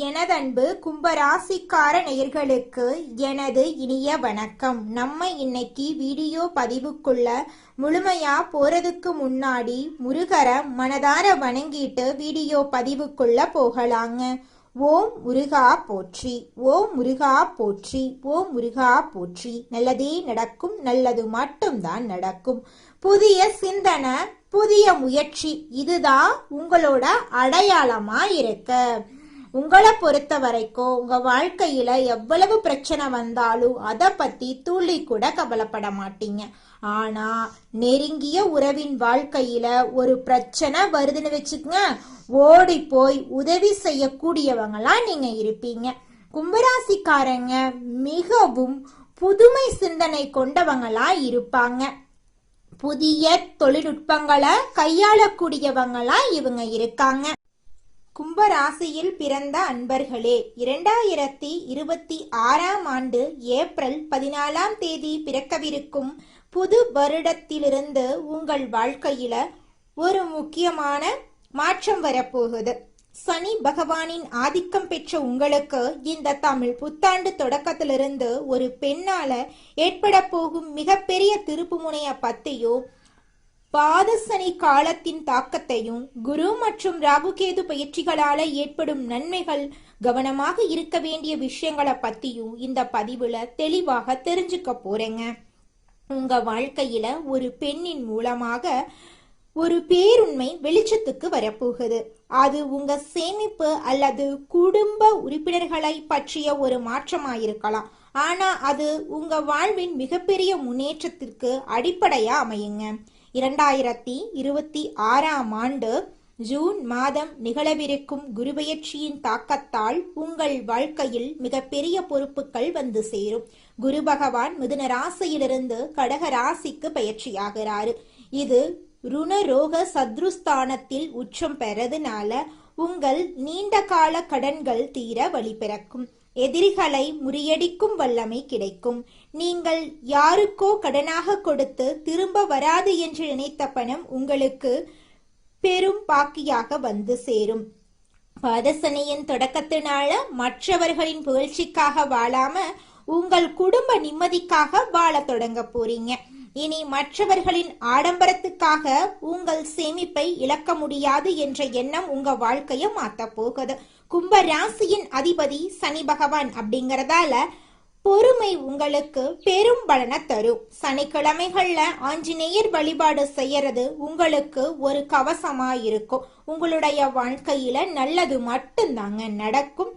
எனதன்பு கும்பராசிக்கார நேயர்களுக்கு எனது இனிய வணக்கம். நம்ம இன்னைக்கு வீடியோ பதிவுக்குள்ள முழுமையா போறதுக்கு முன்னாடி முருகரை மனதார வணங்கிட்டு வீடியோ பதிவுக்குள்ள போகலாங்க. ஓம் முருகா போற்றி, ஓம் முருகா போற்றி, ஓம் முருகா போற்றி. நல்லதே நடக்கும், நல்லது மட்டும்தான் நடக்கும். புதிய சிந்தனை, புதிய முயற்சி, இதுதான் உங்களோட அடையாளமா இருக்கு. உங்களை பொறுத்த வரைக்கும் உங்க வாழ்க்கையில எவ்வளவு பிரச்சனை வந்தாலும் அதை பத்தி துளி கூட கவலைப்பட மாட்டீங்க. ஆனா நெருங்கிய உறவின் வாழ்க்கையில ஒரு பிரச்சனை வருதுன்னு வச்சுக்கங்க, ஓடி போய் உதவி செய்யக்கூடியவங்களா நீங்க இருப்பீங்க. கும்பராசிக்காரங்க மிகவும் புதுமை சிந்தனை கொண்டவங்களா இருப்பாங்க. புதிய தொழில்நுட்பங்களை கையாளக்கூடியவங்களா இவங்க இருக்காங்க. கும்பராசியில் பிறந்த அன்பர்களே, 2026ஆம் ஆண்டு ஏப்ரல் 14ஆம் தேதி பிறக்கவிருக்கும் புது வருடத்திலிருந்து உங்கள் வாழ்க்கையில ஒரு முக்கியமான மாற்றம் வரப்போகுது. சனி பகவானின் ஆதிக்கம் பெற்ற உங்களுக்கு இந்த தமிழ் புத்தாண்டு தொடக்கத்திலிருந்து ஒரு பெண்ணால ஏற்பட போகும் மிகப்பெரிய திருப்புமுனைய பத்தியோ, பாதசனி காலத்தின் தாக்கத்தையும், குரு மற்றும் ராகுகேது பயிற்சிகளால ஏற்படும் நன்மைகள், கவனமாக இருக்க வேண்டிய விஷயங்களை பத்தியும் இந்த பதிவுல தெளிவாக தெரிஞ்சுக்க போறேங்க. உங்க வாழ்க்கையில ஒரு பெண்ணின் மூலமாக ஒரு பேருண்மை வெளிச்சத்துக்கு வரப்போகுது. அது உங்க சேமிப்பு அல்லது குடும்ப உறுப்பினர்களை பற்றிய ஒரு மாற்றமாயிருக்கலாம். ஆனா அது உங்க வாழ்வின் மிகப்பெரிய முன்னேற்றத்திற்கு அடிப்படையா அமையுங்க. 2026ஆம் ஆண்டு ஜூன் மாதம் நிகழவிருக்கும் குருபெயர்ச்சியின் தாக்கத்தால் உங்கள் வாழ்க்கையில் மிகப்பெரிய பொறுப்புகள் வந்து சேரும். குரு பகவான் மிதுன ராசியிலிருந்து கடக ராசிக்கு பயிற்சியாகிறாரு. இது ருணரோக சத்ருஸ்தானத்தில் உச்சம் பெறதுனால உங்கள் நீண்ட கால கடன்கள் தீர வழி பிறக்கும். எதிரிகளை முறியடிக்கும் வல்லமை கிடைக்கும். நீங்கள் யாருக்கோ கடனாக கொடுத்து திரும்ப வராது என்று நினைத்த பணம் உங்களுக்கு பெரும் பாக்கியாக வந்து சேரும். பாதசனியின் தொடக்கத்தினால மற்றவர்களின் புகழ்ச்சிக்காக வாழாம உங்கள் குடும்ப நிம்மதிக்காக வாழ தொடங்க போறீங்க. இனி மற்றவர்களின் ஆடம்பரத்துக்காக உங்கள் சேமிப்பை இழக்க முடியாது என்ற எண்ணம் உங்க வாழ்க்கைய மாத்த போகுது. கும்ப ராசியின் அதிபதி சனி பகவான் அப்படிங்கறதால பொறுமை உங்களுக்கு பெரும் பலனை தரும். சனிக்கிழமைகள்ல ஆஞ்சநேயர் வழிபாடு செய்யறது உங்களுக்கு ஒரு கவசமா இருக்கும். உங்களுடைய வாழ்க்கையில நல்லது மட்டும்தாங்க நடக்கும்.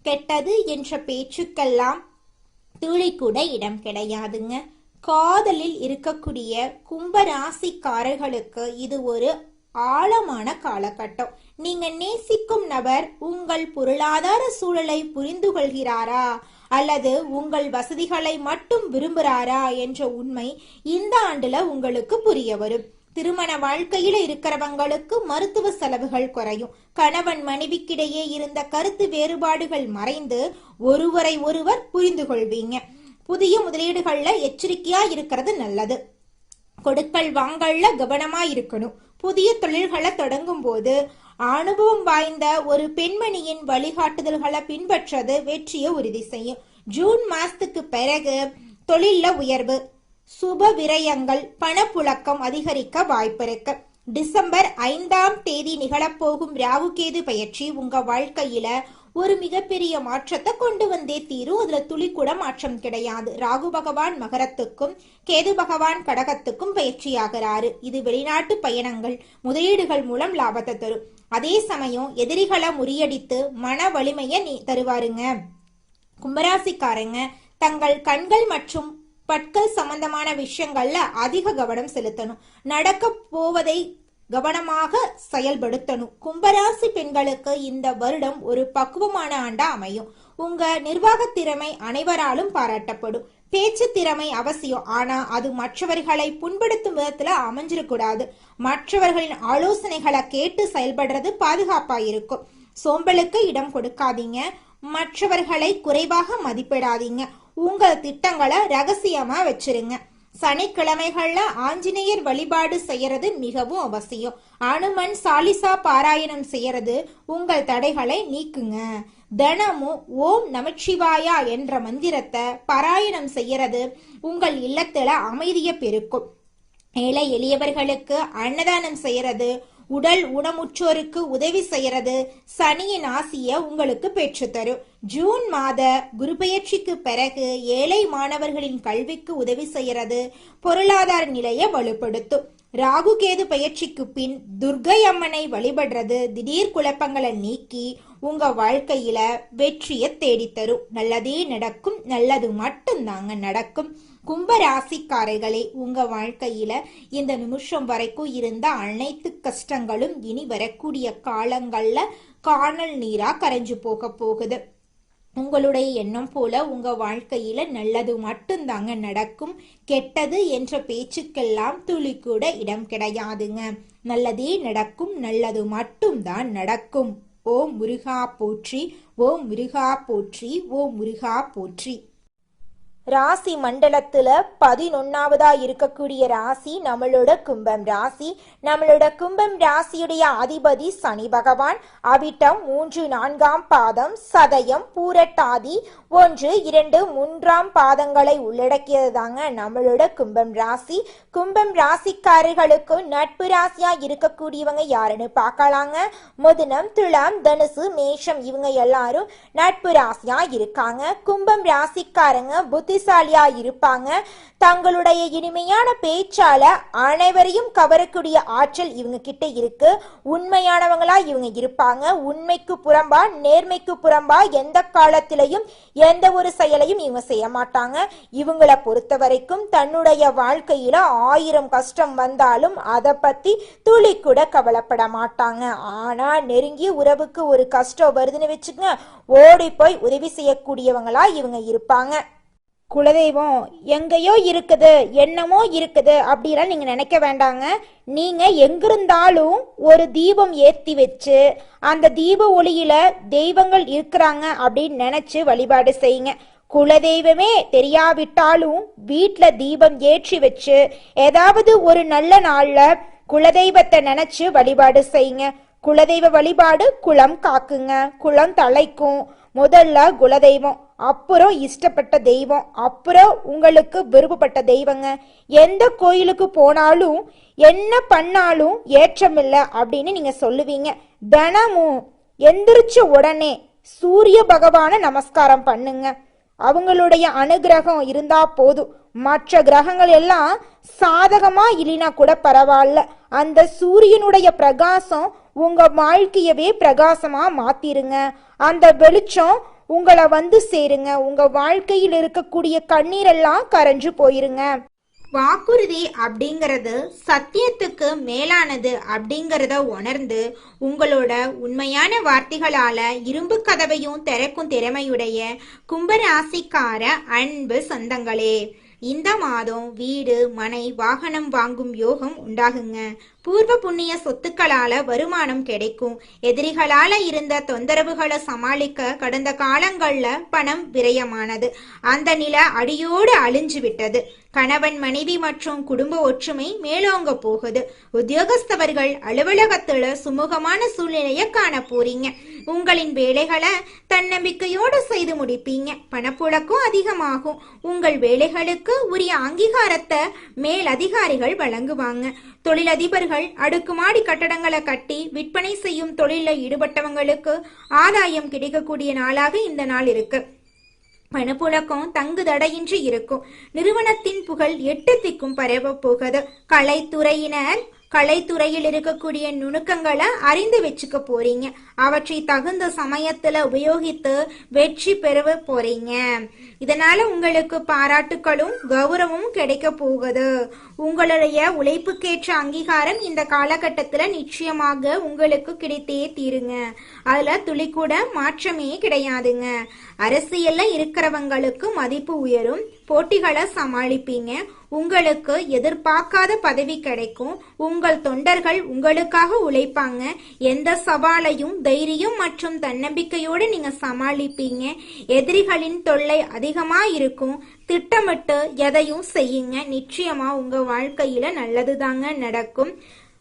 கெட்டது என்ற பேச்சுக்கெல்லாம் துளி கூட இடம் கிடையாதுங்க. காதலில் இருக்கக்கூடிய கும்பராசிக்காரர்களுக்கு இது ஒரு ஆழமான காலகட்டம். நீங்க நேசிக்கும் நபர் உங்கள் பொருளாதார சூழலை புரிந்து கொள்கிறாரா அல்லது உங்கள் வசதிகளை மட்டும் விரும்புகிறாரா என்ற உண்மை இந்த ஆண்டுல உங்களுக்கு புரிய வரும். திருமண வாழ்க்கையில இருக்கிறவங்களுக்கு மருத்துவ செலவுகள் குறையும். கணவன் மனைவிக்கிடையே இருந்த கருத்து வேறுபாடுகள் மறைந்து ஒருவரை ஒருவர் புரிந்து கொள்வீங்க. புதிய முதலீடுகள்ல எச்சரிக்கையா இருக்கிறது நல்லது. கொடுக்கல் வாங்கல்ல கவனமா இருக்கணும். புதிய தொழில்களை தொடங்கும் போது அனுபவம் வாய்ந்த ஒரு பெண்மணியின் வழிகாட்டுதல்களை பின்பற்றது வெற்றியை உறுதி செய்யும். ஜூன் மாசத்துக்கு பிறகு தொழில்ல உயர்வு, சுப விரயங்கள், பணப்புழக்கம் அதிகரிக்க வாய்ப்பு இருக்கு. டிசம்பர் 5ஆம் தேதி நிகழப்போகும் ராகுகேது பயிற்சி உங்க வாழ்க்கையில ஒரு மிகப்பெரிய மாற்றத்தை கொண்டு வந்தே தீரும். அதுல துளி கூட மாற்றம் கிடையாது. ராகு பகவான் மகரத்துக்கும் கேது பகவான் கடகத்துக்கும் பயிற்சியாகிறாரு. இது வெளிநாட்டு பயணங்கள், முதலீடுகள் மூலம் லாபத்தை தரும். அதே சமயம் எதிரிகளை முறியடித்து மன வலிமையை தருவாருங்க. கும்பராசிக்காரங்க தங்கள் கண்கள் மற்றும் பற்கள் சம்பந்தமான விஷயங்கள்ல அதிக கவனம் செலுத்தணும். நடக்க போவதை கவனமாக செயல்படுத்தணும். கும்பராசி பெண்களுக்கு இந்த வருடம் ஒரு பக்குவமான ஆண்டா அமையும். உங்க நிர்வாக திறமை அனைவராலும் பாராட்டப்படும். பேச்சு திறமை அவசியம், ஆனா அது மற்றவர்களை புண்படுத்தும் விதத்துல அமைஞ்சிடக்கூடாது. மற்றவர்களின் ஆலோசனைகளை கேட்டு செயல்படுறது பாதுகாப்பா இருக்கும். சோம்பலுக்கு இடம் கொடுக்காதீங்க. மற்றவர்களை குறைவாக மதிப்பிடாதீங்க. உங்கள் திட்டங்களை ரகசியமா வச்சிருங்க. சனிக்கிழமைகள்ல ஆஞ்சநேயர் வழிபாடு செய்யறது மிகவும் அவசியம். அனுமன் சாலிசா பாராயணம் செய்யறது உங்கள் தடைகளை நீக்குங்க. தினமும் ஓம் நமச்சிவாயா என்ற மந்திரத்தை பாராயணம் செய்யறது உங்கள் இல்லத்துல அமைதியை பெருக்கும். ஏழை எளியவர்களுக்கு அன்னதானம் செய்யறது, உடல் ஊனமுற்றோருக்கு உதவி செய்யறது சனியின் ஆசிய உங்களுக்கு பெற்றுத்தரும். ஜூன் மாத குரு பெயர்ச்சிக்கு பிறகு ஏழை மாணவர்களின் கல்விக்கு உதவி செய்யறது பொருளாதார நிலையை வலுப்படுத்தும். ராகு கேது பயிற்சிக்கு பின் துர்கை அம்மனை வழிபடுறது திடீர் குழப்பங்களை நீக்கி உங்க வாழ்க்கையில வெற்றியை தேடித்தரும். நல்லதே நடக்கும், நல்லது மட்டும்தாங்க நடக்கும். கும்ப ராசிக்காரர்களே, உங்க வாழ்க்கையில இந்த நிமிஷம் வரைக்கும் இருந்த அனைத்து கஷ்டங்களும் இனி வரக்கூடிய காலங்கள்ல காணல் நீரா கரைஞ்சு போக போகுது. உங்களுடைய எண்ணம் போல உங்க வாழ்க்கையில நல்லது மட்டும்தாங்க நடக்கும். கெட்டது என்ற பேச்சுக்கெல்லாம் துளி கூட இடம் கிடையாதுங்க. நல்லதே நடக்கும், நல்லது மட்டும்தான் நடக்கும். ஓம் முருகா போற்றி, ஓம் முருகா போற்றி, ஓம் முருகா போற்றி. ராசி மண்டலத்துல 11வதா இருக்கக்கூடிய ராசி நம்மளோட கும்பம் ராசி. நம்மளோட கும்பம் ராசியுடைய அதிபதி சனி பகவான். அவிட்டம் 3, 4ஆம் பாதம், சதயம், பூரட்டாதி 1, 2, 3ஆம் பாதங்களை உள்ளடக்கியது தாங்க நம்மளோட கும்பம் ராசி. கும்பம் ராசிக்காரர்களுக்கு நட்பு ராசியா இருக்கக்கூடியவங்க யாருன்னு பார்க்கலாங்க. மிதுனம், துலாம், தனுசு, மேஷம் இவங்க எல்லாரும் நட்பு ராசியா இருக்காங்க. கும்பம் ராசிக்காரங்க புத்திசாலியா இருப்பாங்க. தங்களுடைய இனிமையான பேச்சால அனைவரையும் கவரக்கூடிய ஆற்றல் இவங்க கிட்ட இருக்கு. உண்மையானவங்களா இவங்க இருப்பாங்க. உண்மைக்கு புறம்பா, நேர்மைக்கு புறம்பா எந்த காலத்திலையும் எந்த ஒரு செயலையும் இவங்க செய்ய மாட்டாங்க. இவங்களை பொறுத்த வரைக்கும் தன்னுடைய வாழ்க்கையில 1000 கஷ்டம் வந்தாலும் அதை பத்தி துளி கூட கவலைப்பட மாட்டாங்க. ஆனா நெருங்கிய உறவுக்கு ஒரு கஷ்டம் வருதுன்னு வச்சுக்கங்க, ஓடி போய் உதவி செய்யக்கூடியவங்களா இவங்க இருப்பாங்க. குலதெய்வம் எங்கேயோ இருக்குது, என்னமோ இருக்குது அப்படிலாம் நீங்க நினைக்க வேண்டாங்க. நீங்க எங்கிருந்தாலும் ஒரு தீபம் ஏற்றி வச்சு அந்த தீப ஒளியில தெய்வங்கள் இருக்கிறாங்க அப்படின்னு நினைச்சு வழிபாடு செய்யுங்க. குலதெய்வமே தெரியாவிட்டாலும் வீட்டில் தீபம் ஏற்றி வச்சு ஏதாவது ஒரு நல்ல நாள்ல குலதெய்வத்தை நினைச்சு வழிபாடு செய்யுங்க. குலதெய்வ வழிபாடு குலம் காக்குங்க, குலம் தலைக்கும். முதல்ல குலதெய்வம், அப்புறம் இஷ்டப்பட்ட தெய்வம், அப்புறம் உங்களுக்கு விருப்பப்பட்ட தெய்வங்க. எந்த கோயிலுக்கு போனாலும் என்ன பண்ணாலும் ஏற்றமில்லை அப்படின்னு நீங்க சொல்லுவீங்க. தினமும் எந்திரிச்ச உடனே சூரிய பகவான நமஸ்காரம் பண்ணுங்க. அவங்களுடைய அனுகிரகம் இருந்தா போதும். மற்ற கிரகங்கள் எல்லாம் சாதகமா இல்லைனா கூட பரவாயில்ல, அந்த சூரியனுடைய பிரகாசம் உங்க வாழ்க்கையவே பிரகாசமா மாத்திருங்க. அந்த வெளிச்சம் உங்களை வந்து சேருங்க. உங்க வாழ்க்கையில் இருக்கக்கூடிய கண்ணீரெல்லாம் கரைஞ்சு போயிருங்க. வாக்குறுதி அப்படிங்கிறது சத்தியத்துக்கு மேலானது அப்படிங்கிறத உணர்ந்து உங்களோட உண்மையான வார்த்தைகளால இரும்பு கதவையும் திறக்கும் திறமையுடைய கும்பராசிக்கார அன்பு சொந்தங்களே, இந்த மாதம் வீடு, மனை, வாகனம் வாங்கும் யோகம் உண்டாகுங்க. பூர்வ புண்ணிய சொத்துக்களால வருமானம் கிடைக்கும். எதிரிகளால இருந்த தொந்தரவுகளை சமாளிக்க கடந்த காலங்கள்ல பணம் விரயமானது. அந்த நிலை அடியோடு அழிஞ்சு விட்டது. கணவன், மனைவி மற்றும் குடும்ப ஒற்றுமை மேலோங்க போகுது. உத்தியோகஸ்தவர்கள் அலுவலகத்துல சுமூகமான சூழ்நிலையை காண போறீங்க. உங்களின் வேலைகளை தன்னம்பிக்கையோடு செய்து முடிப்பீங்க. பணப்புழக்கம் அதிகமாகும். உங்கள் வேலைகளுக்கு உரிய அங்கீகாரத்தை மேல் அதிகாரிகள் வழங்குவாங்க. தொழிலதிபர்கள் அடுக்குமாடி கட்டடங்களை கட்டி விற்பனை செய்யும் தொழிலில் ஈடுபட்டவங்களுக்கு ஆதாயம் கிடைக்கக்கூடிய நாளாக இந்த நாள் இருக்கு. பணப்புழக்கம் தங்கு தடையின்றி இருக்கும். நிறுவனத்தின் புகழ் 8 திக்கும் பரவ போகுது. கலைத்துறையில் இருக்கக்கூடிய நுணுக்கங்களை அறிந்து வச்சுக்க போறீங்க. அவற்றை தகுந்த சமயத்துல உபயோகித்து வெற்றி பெற போறீங்க. இதனால உங்களுக்கு பாராட்டுகளும் கௌரவமும் கிடைக்க போகுது. உங்களுடைய உழைப்புக்கேற்ற அங்கீகாரம் இந்த காலகட்டத்துல நிச்சயமாக உங்களுக்கு கிடைத்தே தீருங்க. அதுல துளி கூட மாற்றமே கிடையாதுங்க. அரசியல்ல இருக்கிறவங்களுக்கு மதிப்பு உயரும். போட்டிகளை சமாளிப்பீங்க. உங்களுக்கு எதிர்பார்க்காத பதவி கிடைக்கும். உங்கள் தொண்டர்கள் உங்களுக்காக உழைப்பாங்க. எந்த சவாலையும் தைரியம் மற்றும் தன்னம்பிக்கையோடு நீங்க சமாளிப்பீங்க. எதிரிகளின் தொல்லை அதிகமா இருக்கும். திட்டமிட்டு எதையும் செய்யுங்க. நிச்சயமா உங்க வாழ்க்கையில நல்லதுதாங்க நடக்கும்.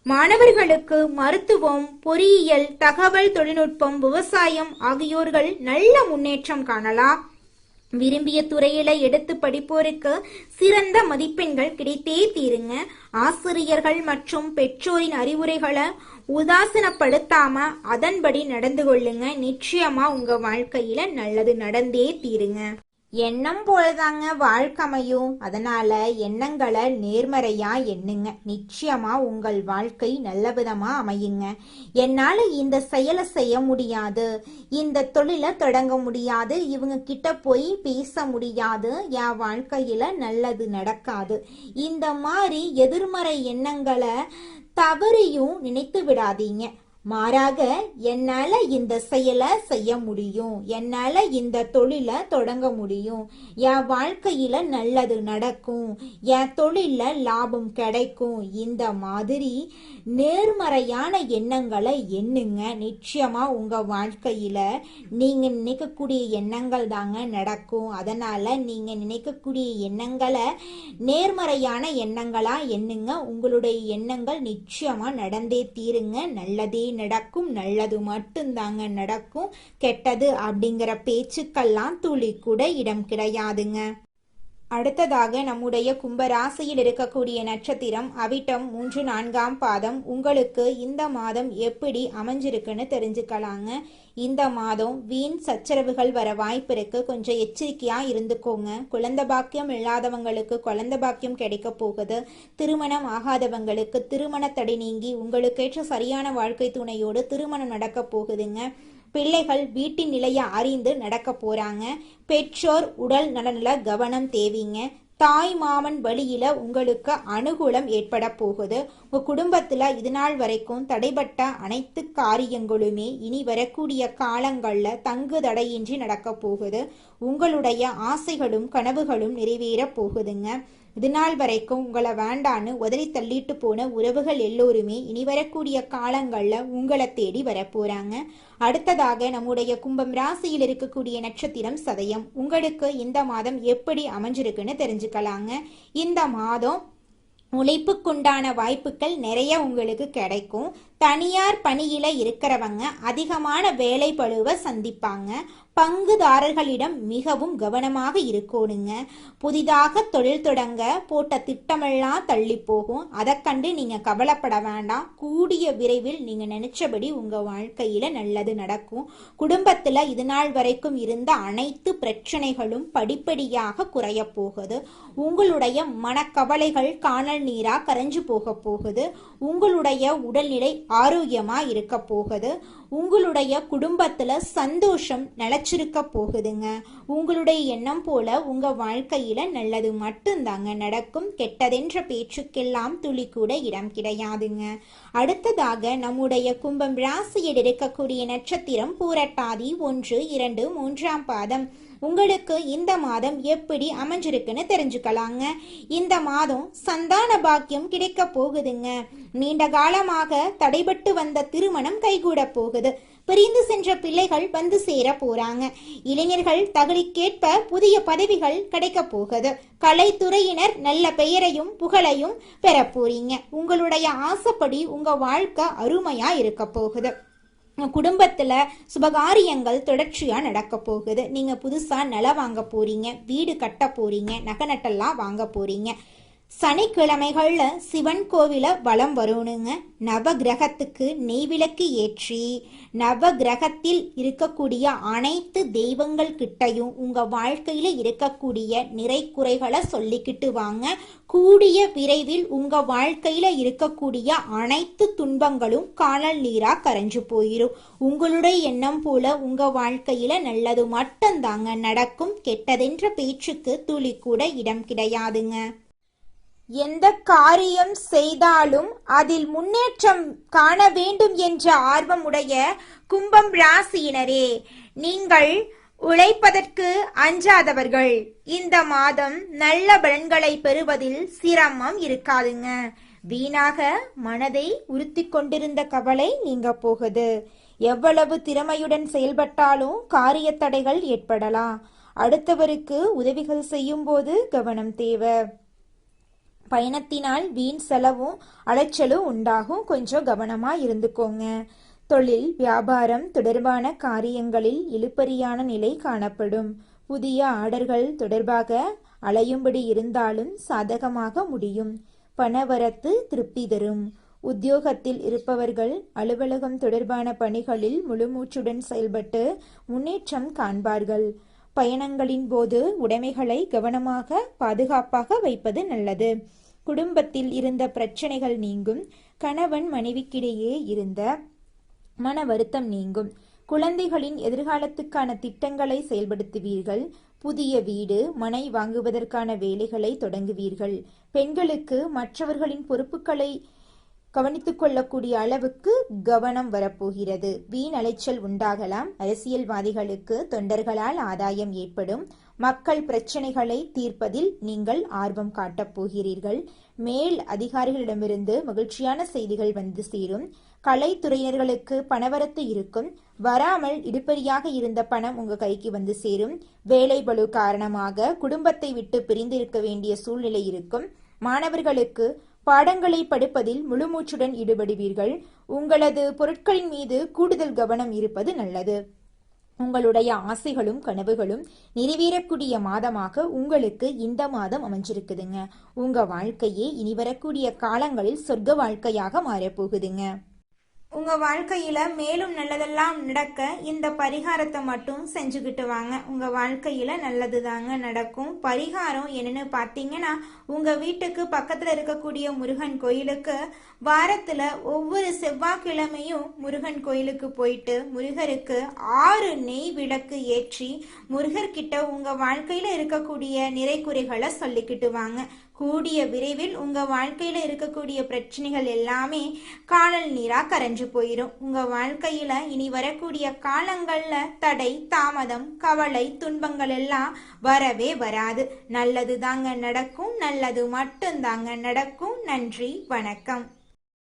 மாணவர்களுக்கு மருத்துவம், பொறியியல், தகவல் தொழில்நுட்பம், விவசாயம் ஆகியோர்கள் நல்ல முன்னேற்றம் காணலாம். விரும்பிய துறையில எடுத்து படிப்போருக்கு சிறந்த மதிப்பெண்கள் கிடைத்தே தீருங்க. ஆசிரியர்கள் மற்றும் பெற்றோரின் அறிவுரைகளை உதாசீனப்படுத்தாம அதன்படி நடந்து கொள்ளுங்க. நிச்சயமா உங்க வாழ்க்கையில நல்லது நடந்தே தீருங்க. எண்ணம் போலதாங்க வாழ்க்கை அமையும். அதனால எண்ணங்களை நேர்மறையா எண்ணுங்க. நிச்சயமா உங்கள் வாழ்க்கை நல்ல விதமா அமையுங்க. என்னால இந்த செயலை செய்ய முடியாது, இந்த தொழிலை தொடங்க முடியாது, இவங்க கிட்ட போய் பேச முடியாது, என் வாழ்க்கையில நல்லது நடக்காது, இந்த மாதிரி எதிர்மறை எண்ணங்களை தவறியும் நினைத்து விடாதீங்க. மாறாக என்னால இந்த செயலை செய்ய முடியும், என்னால இந்த தொழிலை தொடங்க முடியும், என் வாழ்க்கையில நல்லது நடக்கும், என் தொழில லாபம் கிடைக்கும், இந்த மாதிரி நேர்மறையான எண்ணங்களை எண்ணுங்க. நிச்சயமா உங்க வாழ்க்கையில நீங்க நினைக்கக்கூடிய எண்ணங்கள் தாங்க நடக்கும். அதனால நீங்க நினைக்கக்கூடிய எண்ணங்களை நேர்மறையான எண்ணங்களா எண்ணுங்க. உங்களுடைய எண்ணங்கள் நிச்சயமா நடந்தே தீருங்க. நல்லதே நடக்கும். நல்லது மட்டும்தாங்க நடக்கும். கெட்டது அப்படிங்கிற பேச்சுக்கெல்லாம் துளி கூட இடம் கிடையாதுங்க. அடுத்ததாக நம்முடைய கும்பராசியில் இருக்கக்கூடிய நட்சத்திரம் அவிட்டம் 3, 4ஆம் பாதம். உங்களுக்கு இந்த மாதம் எப்படி அமைஞ்சிருக்குன்னு தெரிஞ்சுக்கலாங்க. இந்த மாதம் வீண் சச்சரவுகள் வர வாய்ப்பு இருக்கு. கொஞ்சம் எச்சரிக்கையா இருந்துக்கோங்க. குழந்தை பாக்கியம் இல்லாதவங்களுக்கு குழந்தை பாக்கியம் கிடைக்க போகுது. திருமணம் ஆகாதவங்களுக்கு திருமண தடை நீங்கி உங்களுக்கேற்ற சரியான வாழ்க்கை துணையோடு திருமணம் நடக்க போகுதுங்க. பிள்ளைகள் வீட்டின் நிலையை அறிந்து நடக்க போறாங்க. பெற்றோர் உடல் நலனில கவனம் தேவைங்க. தாய் மாமன் வழியில உங்களுக்கு அனுகூலம் ஏற்பட போகுது. உங்க குடும்பத்துல இது நாள் வரைக்கும் தடைபட்ட அனைத்து காரியங்களுமே இனி வரக்கூடிய காலங்கள்ல தங்கு தடையின்றி நடக்க போகுது. உங்களுடைய ஆசைகளும் கனவுகளும் நிறைவேற போகுதுங்க. இது நாள் வரைக்கும் உங்களை வேண்டான்னு உதறி தள்ளிட்டு போன உறவுகள் எல்லோருமே இனி வரக்கூடிய காலங்கள்ல உங்களை தேடி வரப்போறாங்க. அடுத்ததாக நம்முடைய கும்பம் ராசியில் இருக்கக்கூடிய நட்சத்திரம் சதயம். உங்களுக்கு இந்த மாதம் எப்படி அமைஞ்சிருக்குன்னு தெரிஞ்சுக்கலாங்க. இந்த மாதம் உழைப்புக்குண்டான வாய்ப்புகள் நிறைய உங்களுக்கு கிடைக்கும். தனியார் பணியில இருக்கிறவங்க அதிகமான வேலை பளுவை சந்திப்பாங்க. பங்குதாரர்களிடம் மிகவும் கவனமாக இருக்கணுங்க. புதிதாக தொழில் தொடங்க போட்ட திட்டமெல்லாம் தள்ளி போகும். அதை கண்டு நீங்க கவலைப்பட வேண்டாம். கூடிய விரைவில் நீங்க நினைச்சபடி உங்க வாழ்க்கையில நல்லது நடக்கும். குடும்பத்துல இது நாள் வரைக்கும் இருந்த அனைத்து பிரச்சனைகளும் படிப்படியாக குறைய போகுது. உங்களுடைய மனக்கவலைகள் காணல் நீரா கரைஞ்சு போக போகுது. உங்களுடைய உடல்நிலை ஆரோக்கியமா இருக்க போகுது. உங்களுடைய குடும்பத்துல சந்தோஷம் நிலைச்சிருக்க போகுதுங்க. உங்களுடைய எண்ணம் போல உங்க வாழ்க்கையில நல்லது மட்டும்தாங்க நடக்கும். கெட்டதென்ற பேச்சுக்கெல்லாம் துளி கூட இடம் கிடையாதுங்க. அடுத்ததாக நம்முடைய கும்பம் ராசியில் இருக்கக்கூடிய நட்சத்திரம் பூரட்டாதி 1, 2, 3ஆம் பாதம். உங்களுக்கு இந்த மாதம் எப்படி அமைஞ்சிருக்குன்னு தெரிஞ்சுக்கலாங்க. இந்த மாதம் சந்தான பாக்கியம் கிடைக்க போகுதுங்க. நீண்ட காலமாக தடைபட்டு வந்த திருமணம் கைகூட போகுது. பிரிந்து சென்ற பிள்ளைகள் வந்து சேர போறாங்க. இளைஞர்கள் தகுதிக்கேற்ப புதிய பதவிகள் கிடைக்க போகுது. கலைத்துறையினர் நல்ல பெயரையும் புகழையும் பெற போறீங்க. உங்களுடைய ஆசைப்படி உங்க வாழ்க்கை அருமையா இருக்க போகுது. குடும்பத்துல சுபகாரியங்கள் தொடர்ச்சியா நடக்க போகுது. நீங்க புதுசா நிலம் வாங்க போறீங்க, வீடு கட்ட போறீங்க, நகை நட்டெல்லாம் வாங்க போறீங்க. சனிக்கிழமைகள்ல சிவன் கோவில வலம் வரணுங்க. நவ கிரகத்துக்கு நெய்விளக்கு ஏற்றி நவ கிரகத்தில் இருக்கக்கூடிய அனைத்து தெய்வங்கள் கிட்டையும் உங்க வாழ்க்கையில இருக்கக்கூடிய நிறை குறைகளை சொல்லிக்கிட்டு வாங்க. கூடிய விரைவில் உங்க வாழ்க்கையில இருக்கக்கூடிய அனைத்து துன்பங்களும் காணல் நீரா கரைஞ்சு போயிரும். உங்களுடைய எண்ணம் போல உங்க வாழ்க்கையில நல்லது மட்டும்தாங்க நடக்கும். கெட்டதென்ற பேச்சுக்கு துளி கூட இடம் கிடையாதுங்க. எந்த காரியம் செய்தாலும் அதில் முன்னேற்றம் காண வேண்டும் என்ற ஆர்வமுடைய கும்பம் ராசியினரே, நீங்கள் உழைப்பதற்கு அஞ்சாதவர்கள். இந்த மாதம் நல்ல பலன்களை பெறுவதில் சிரமம் இருக்காதுங்க. வீணாக மனதை உறுத்தி கொண்டிருந்த கவலை நீங்க போகுது. எவ்வளவு திறமையுடன் செயல்பட்டாலும் காரிய தடைகள் ஏற்படலாம். அடுத்தவருக்கு உதவிகள் செய்யும் போது கவனம் தேவை. பயணத்தினால் வீண் செலவும் அலைச்சலும் உண்டாகும். கொஞ்சம் கவனமா இருந்துக்கோங்க. தொழில் வியாபாரம் தொடர்பான காரியங்களில் இழுபறியான நிலை காணப்படும். புதிய ஆர்டர்கள் தொடர்பாக அலையும்படி இருந்தாலும் சாதகமாக முடியும். பணவரத்து திருப்தி தரும். உத்தியோகத்தில் இருப்பவர்கள் அலுவலகம் தொடர்பான பணிகளில் முழுமூச்சுடன் செயல்பட்டு முன்னேற்றம் காண்பார்கள். பயணங்களின் போது உடைமைகளை கவனமாக பாதுகாப்பாக வைப்பது நல்லது. குடும்பத்தில் இருந்த பிரச்சனைகள் நீங்கும். கணவன் மனைவிக்கிடையே இருந்த மன வருத்தம் நீங்கும். குழந்தைகளின் எதிர்காலத்துக்கான திட்டங்களை செயல்படுத்துவீர்கள். புதிய வீடு மனை வாங்குவதற்கான வேலைகளை தொடங்குவீர்கள். பெண்களுக்கு மற்றவர்களின் பொறுப்புகளை கவனித்துக் கொள்ளக்கூடிய அளவுக்கு கவனம் வரப்போகிறது. வீண் அலைச்சல் உண்டாகலாம். அரசியல்வாதிகளுக்கு தொண்டர்களால் ஆதாயம் ஏற்படும். மக்கள் பிரச்சனைகளை தீர்ப்பதில் நீங்கள் ஆர்வம் காட்டப் போகிறீர்கள். மேல் அதிகாரிகளிடமிருந்து மகிழ்ச்சியான செய்திகள் வந்து சேரும். கலைத்துறையினர்களுக்கு பணவரத்து இருக்கும். வராமல் இடுபறியாக இருந்த பணம் உங்க கைக்கு வந்து சேரும். வேலை பளு காரணமாக குடும்பத்தை விட்டு பிரிந்திருக்க வேண்டிய சூழ்நிலை இருக்கும். மாணவர்களுக்கு பாடங்களை படிப்பதில் முழுமூச்சுடன் ஈடுபடுவீர்கள். உங்களது பொருட்களின் மீது கூடுதல் கவனம் இருப்பது நல்லது. உங்களுடைய ஆசைகளும் கனவுகளும் நிறைவேறக்கூடிய மாதமாக உங்களுக்கு இந்த மாதம் அமைஞ்சிருக்குதுங்க. உங்க வாழ்க்கையே இனி வரக்கூடிய காலங்களில் சொர்க்க வாழ்க்கையாக மாறப்போகுதுங்க. உங்க வாழ்க்கையில மேலும் நல்லதெல்லாம் நடக்க இந்த பரிகாரத்தை மட்டும் செஞ்சுக்கிட்டு வாங்க. உங்க வாழ்க்கையில நல்லது தாங்க நடக்கும். பரிகாரம் என்னன்னு பாத்தீங்கன்னா, உங்க வீட்டுக்கு பக்கத்துல இருக்கக்கூடிய முருகன் கோயிலுக்கு வாரத்துல ஒவ்வொரு செவ்வாய்க்கிழமையும் முருகன் கோயிலுக்கு போயிட்டு முருகருக்கு 6 நெய் விளக்கு ஏற்றி முருகர்கிட்ட உங்க வாழ்க்கையில இருக்கக்கூடிய நிறைகுறைகளை சொல்லிக்கிட்டு வாங்க. கூடிய விரைவில் உங்க வாழ்க்கையில இருக்கக்கூடிய பிரச்சனைகள் எல்லாமே காணல் நீரா கரைஞ்சு போயிடும். உங்க வாழ்க்கையில இனி வரக்கூடிய காலங்கள்ல தடை தாமதம் கவலை துன்பங்கள் எல்லாம் வரவே வராது. நல்லது தாங்க நடக்கும். நல்லது மட்டும் தாங்க நடக்கும். நன்றி, வணக்கம்.